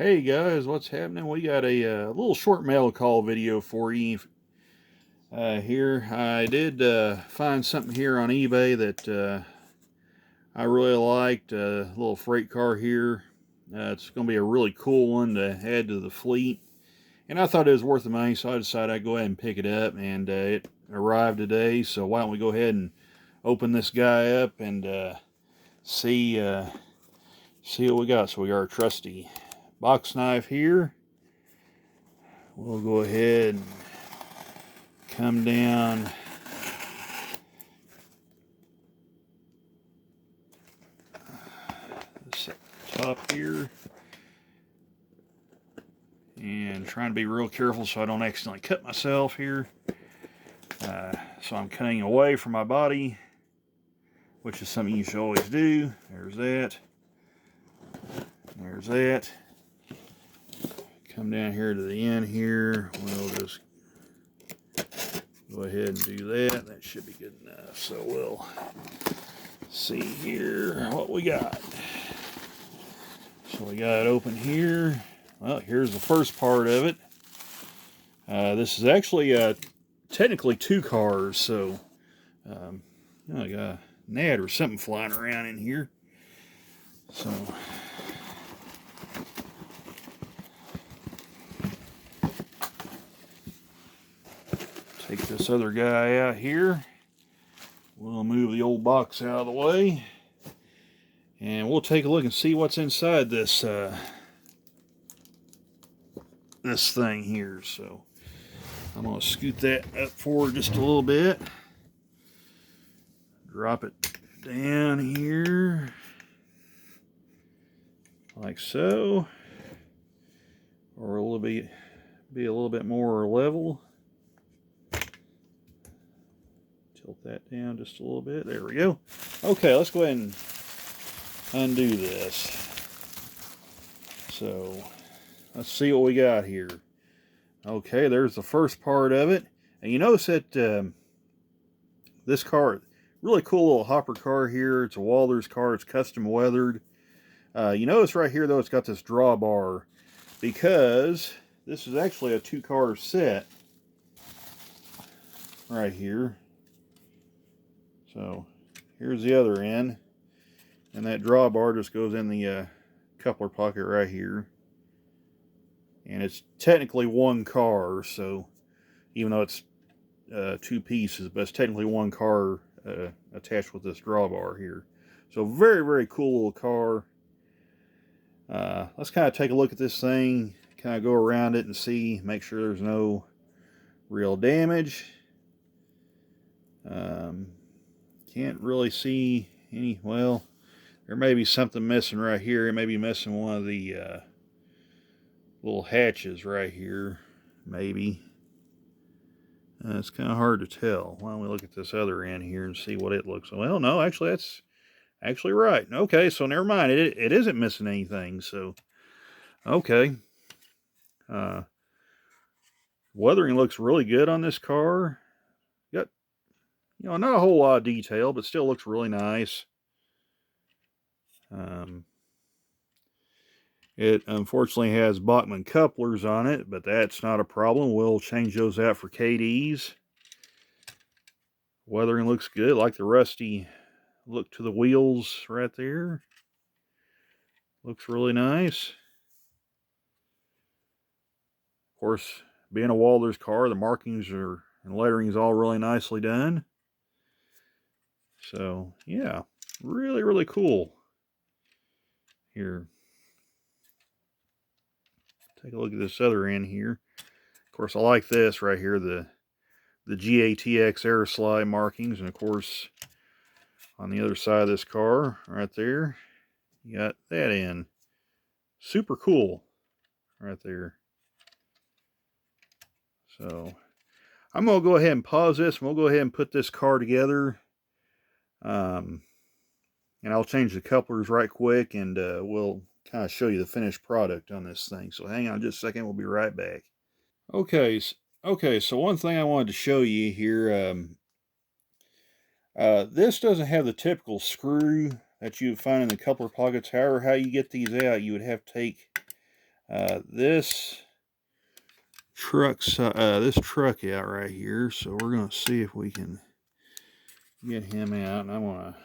Hey guys, what's happening? We got a little short mail call video for you here. I did find something here on eBay that I really liked. A little freight car here. It's going to be a really cool one to add to the fleet. And I thought it was worth the money, so I decided I'd go ahead and pick it up. And it arrived today, so why don't we go ahead and open this guy up and see what we got. So we got our trusty box knife here. We'll go ahead and come down this top here and trying to be real careful so I don't accidentally cut myself here. So I'm cutting away from my body, which is something you should always do. There's that. There's that. Come down here to the end here. We'll just go ahead and do that. That should be good enough. So we'll see here what we got. So we got it open here. Well, here's the first part of it. This is actually technically two cars, so I got a gnat or something flying around in here. So take this other guy out here. We'll move the old box out of the way, and we'll take a look and see what's inside this this thing here. So I'm going to scoot that up forward just a little bit. Drop it down here like so, or a little bit, be a little bit more level. Tilt that down just a little bit. There we go. Okay, let's go ahead and undo this. So let's see what we got here. Okay, there's the first part of it. And you notice that this car, really cool little hopper car here. It's a Walthers car. It's custom weathered. You notice right here, though, it's got this drawbar because this is actually a two-car set right here. So here's the other end, and that drawbar just goes in the coupler pocket right here. And it's technically one car, so even though it's two pieces, but it's technically one car attached with this drawbar here. So very, very cool little car. Let's kind of take a look at this thing, kind of go around it and see, make sure there's no real damage. Can't really see any, well, there may be something missing right here. It may be missing one of the little hatches right here, maybe. It's kind of hard to tell. Why don't we look at this other end here and see what it looks like? Well, no, actually, that's actually right. Okay, so never mind. It isn't missing anything. So, okay. Weathering looks really good on this car. Got, not a whole lot of detail, but still looks really nice. It unfortunately has Bachmann couplers on it, but that's not a problem. We'll change those out for KDs. Weathering looks good. Like the rusty look to the wheels right there. Looks really nice. Of course, being a Walthers car, the markings and lettering is all really nicely done. So, yeah, really, really cool. Here, take a look at this other end here. Of course, I like this right here, the GATX Aeroslide markings. And of course, on the other side of this car, right there, you got that end. Super cool right there. So I'm going to go ahead and pause this, and we'll go ahead and put this car together. And I'll change the couplers right quick, and we'll kind of show you the finished product on this thing. So hang on just a second. We'll be right back. Okay, so one thing I wanted to show you here, this doesn't have the typical screw that you would find in the coupler pockets. However, how you get these out, you would have to take This truck out right here, so we're gonna see if we can get him out, and I want to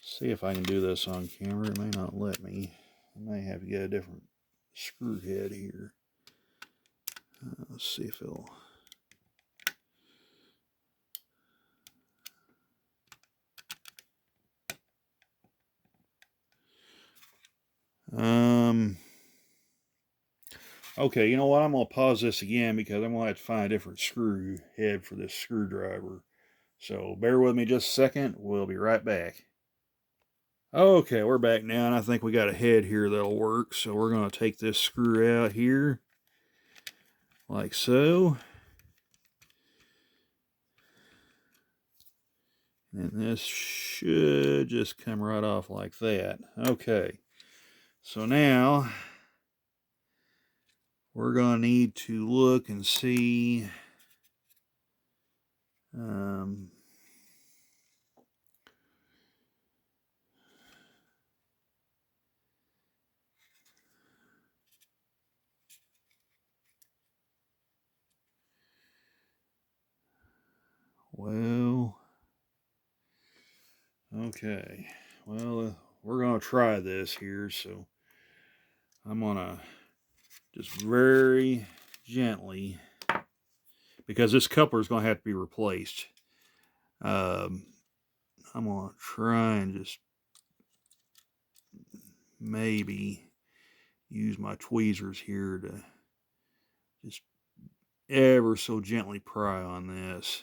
see if I can do this on camera. It may not let me. I may have to get a different screw head here. Let's see if it'll. Okay, you know what? I'm going to pause this again because I'm going to have to find a different screw head for this screwdriver. So bear with me just a second. We'll be right back. Okay, we're back now, and I think we got a head here that'll work. So we're going to take this screw out here, like so. And this should just come right off like that. Okay, so now we're going to need to look and see. Well, okay. Well, we're going to try this here, so I'm going to just very gently, because this coupler is going to have to be replaced. I'm going to try and just maybe use my tweezers here to just ever so gently pry on this.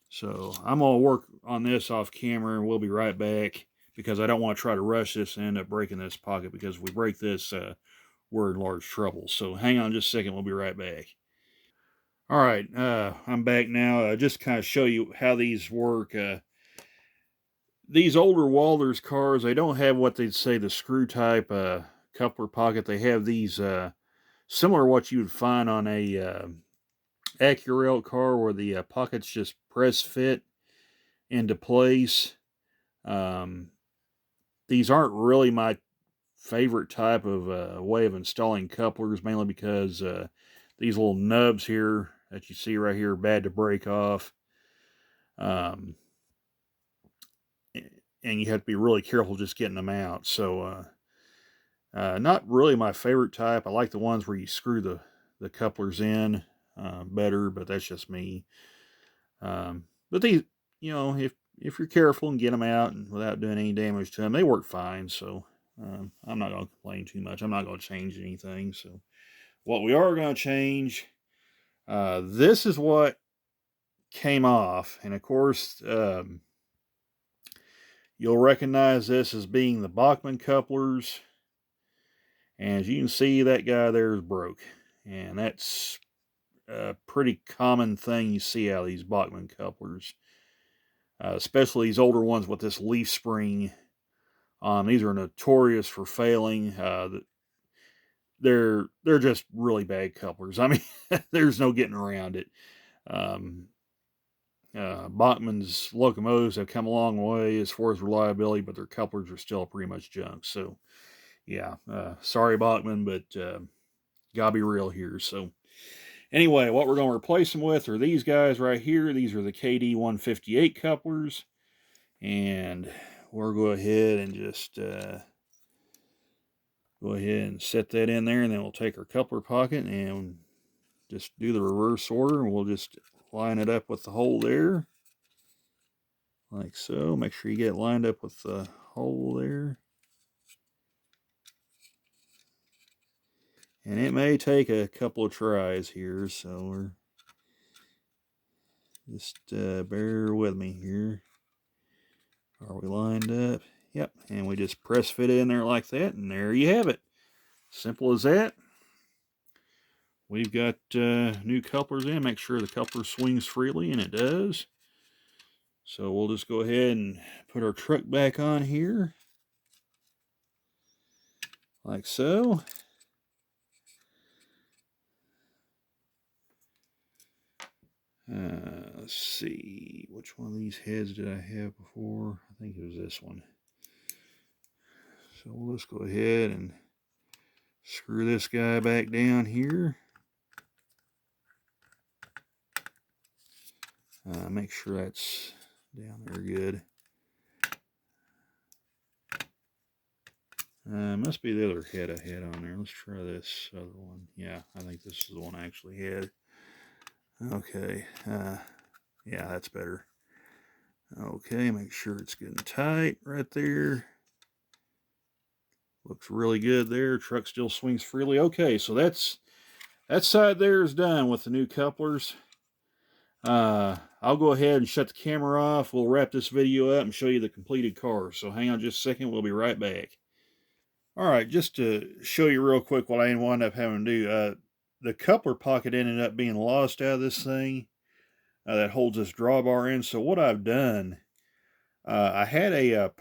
So I'm going to work on this off camera, and we'll be right back, because I don't want to try to rush this and end up breaking this pocket, because if we break this, we're in large trouble. So hang on just a second. We'll be right back. All right, I'm back now. Just kind of show you how these work. These older Walthers cars, they don't have what they'd say the screw type coupler pocket. They have these similar to what you would find on a Accurate car, where the pockets just press fit into place. These aren't really my favorite type of way of installing couplers, mainly because these little nubs here that you see right here are bad to break off. And you have to be really careful just getting them out. So not really my favorite type. I like the ones where you screw the couplers in better, but that's just me. But these, if you're careful and get them out and without doing any damage to them, they work fine. So I'm not going to complain too much. I'm not going to change anything. So what we are going to change, this is what came off. And of course, you'll recognize this as being the Bachmann couplers. And as you can see, that guy there is broke. And that's a pretty common thing you see out of these Bachmann couplers. Especially these older ones with this leaf spring. These are notorious for failing. They're just really bad couplers. I mean, there's no getting around it. Bachmann's locomotives have come a long way as far as reliability, but their couplers are still pretty much junk. So, yeah, sorry Bachmann, but gotta be real here. So, anyway, what we're going to replace them with are these guys right here. These are the KD 158 couplers, and we'll go ahead and just go ahead and set that in there, and then we'll take our coupler pocket and just do the reverse order, and we'll just line it up with the hole there, like so. Make sure you get it lined up with the hole there. And it may take a couple of tries here, so we're just bear with me here. Are we lined up? Yep, and we just press fit in there like that, and there you have it. Simple as that. We've got new couplers in. Make sure the coupler swings freely, and it does. So we'll just go ahead and put our truck back on here, like so. Let's see, which one of these heads did I have before? I think it was this one. So we'll just go ahead and screw this guy back down here. Make sure that's down there good. Must be the other head I had on there. Let's try this other one. Yeah, I think this is the one I actually had. Okay. Yeah, that's better. Okay, make sure it's getting tight right there. Looks really good there. Truck still swings freely. Okay, so that side there is done with the new couplers. I'll go ahead and shut the camera off. We'll wrap this video up and show you the completed car. So hang on just a second. We'll be right back. All right, just to show you real quick what I wound up having to do. The coupler pocket ended up being lost out of this thing that holds this drawbar in. So what I've done, I had a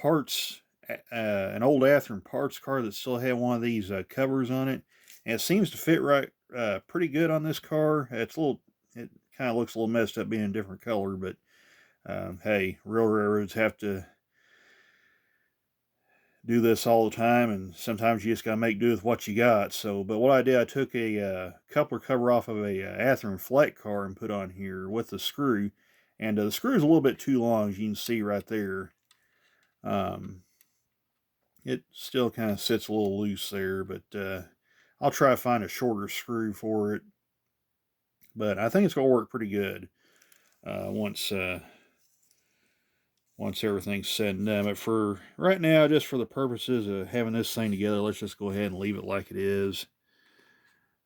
an old Athearn parts car that still had one of these covers on it, and it seems to fit right pretty good on this car. It kind of looks a little messed up being a different color, but hey, real railroads have to do this all the time, and sometimes you just gotta make do with what you got. So, but what I did, I took a coupler cover off of a Athearn flat car and put on here with the screw, and the screw is a little bit too long, as you can see right there. It still kind of sits a little loose there, but I'll try to find a shorter screw for it. But I think it's gonna work pretty good once everything's said and done. But for right now, just for the purposes of having this thing together, let's just go ahead and leave it like it is.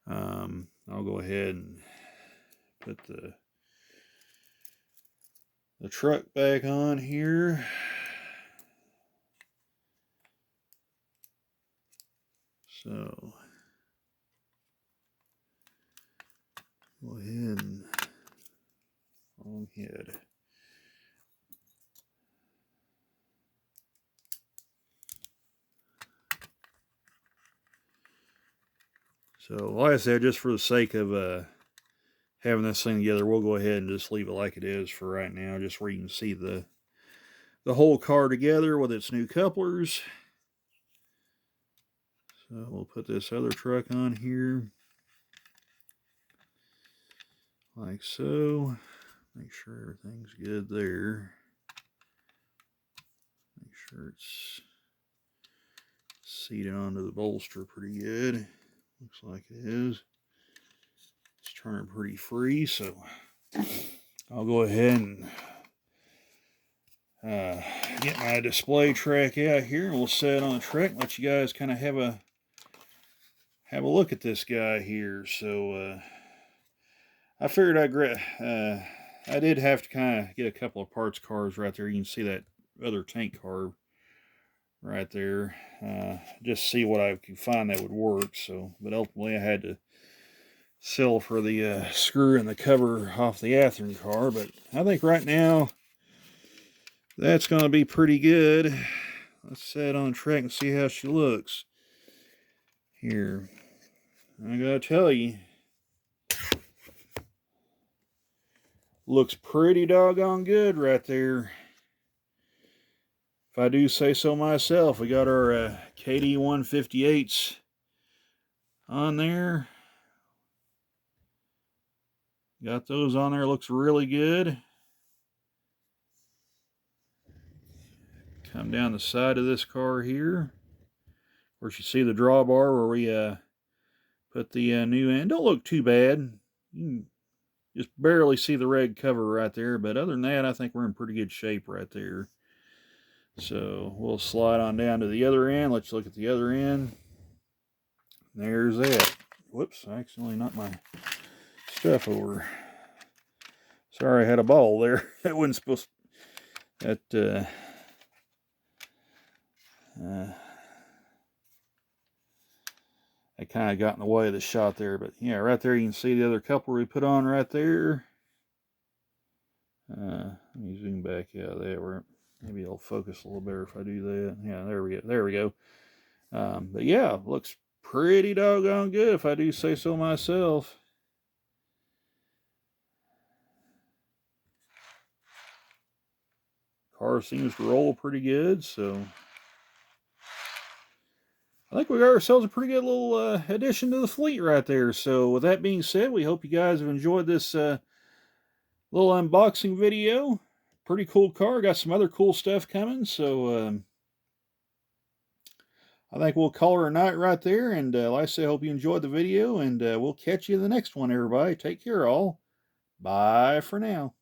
I'll go ahead and put the truck back on here. So go ahead and long head. So like I said, just for the sake of having this thing together, we'll go ahead and just leave it like it is for right now, just where you can see the whole car together with its new couplers. So we'll put this other truck on here, like so. Make sure everything's good there. Make sure it's seated onto the bolster pretty good. Looks like it is. It's turning pretty free, so I'll go ahead and get my display track out here, and we'll set it on the track and let you guys kind of have a look at this guy here. So I figured I did have to kind of get a couple of parts cars right there. You can see that other tank car right there. Just see what I could find that would work. So, but ultimately I had to sell for the screw and the cover off the Athearn car. But I think right now that's going to be pretty good. Let's set it on track and see how she looks. Here, I gotta tell you, looks pretty doggone good right there, if I do say so myself. We got our KD 158s on there. Got those on there. Looks really good. Come down the side of this car here. Of course, you see the drawbar where we put the new end. Don't look too bad. You can just barely see the red cover right there. But other than that, I think we're in pretty good shape right there. So we'll slide on down to the other end. Let's look at the other end. There's that. Whoops, I accidentally knocked my stuff over. Sorry, I had a ball there. That wasn't supposed to... That, I kind of got in the way of the shot there. But yeah, right there you can see the other coupler we put on right there. Let me zoom back out there. Maybe it'll focus a little better if I do that. Yeah, there we go. There we go. But yeah, looks pretty doggone good, if I do say so myself. Car seems to roll pretty good, so I think we got ourselves a pretty good little addition to the fleet right there. So with that being said, we hope you guys have enjoyed this little unboxing video. Pretty cool car. Got some other cool stuff coming. So I think we'll call her a night right there. And like I say, I hope you enjoyed the video. And we'll catch you in the next one, everybody. Take care, all. Bye for now.